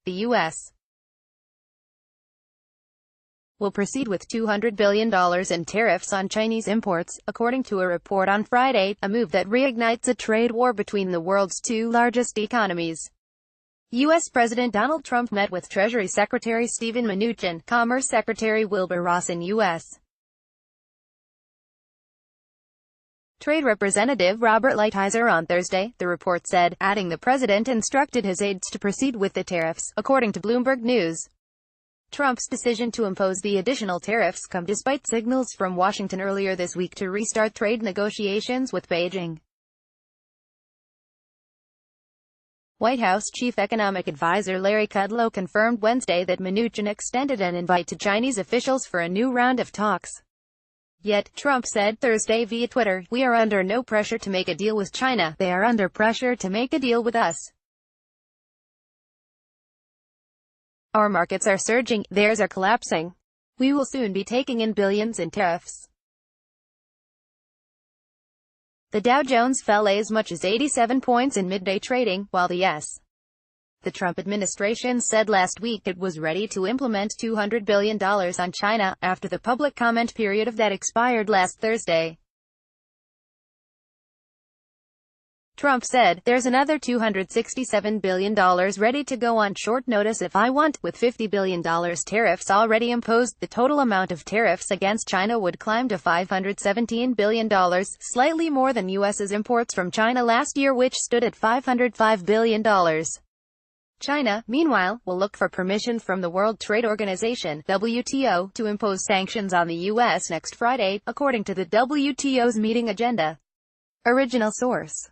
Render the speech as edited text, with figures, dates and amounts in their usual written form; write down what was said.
The U.S. will proceed with $200 billion in tariffs on Chinese imports, according to a report on Friday, a move that reignites a trade war between the world's two largest economies. U.S. President Donald Trump met with Treasury Secretary Steven Mnuchin, Commerce Secretary Wilbur and U.S. Trade Representative Robert Lighthizer on Thursday, the report said, adding the president instructed his aides to proceed with the tariffs, according to Bloomberg News. Trump's decision to impose the additional tariffs come despite signals from Washington earlier this week to restart trade negotiations with Beijing. White House Chief Economic Advisor Larry Kudlow confirmed Wednesday that Mnuchin extended an invite to Chinese officials for a new round of talks. Yet, Trump said Thursday via Twitter, "We are under no pressure to make a deal with China, they are under pressure to make a deal with us. Our markets are surging, theirs are collapsing. We will soon be taking in billions in tariffs." The Dow Jones fell as much as 87 points in midday trading, while the Trump administration said last week it was ready to implement $200 billion on China, after the public comment period of that expired last Thursday. Trump said, "There's another $267 billion ready to go on short notice if I want." With $50 billion tariffs already imposed, the total amount of tariffs against China would climb to $517 billion, slightly more than U.S.'s imports from China last year, which stood at $505 billion. China, meanwhile, will look for permission from the World Trade Organization (WTO) to impose sanctions on the U.S. next Friday, according to the WTO's meeting agenda. Original source.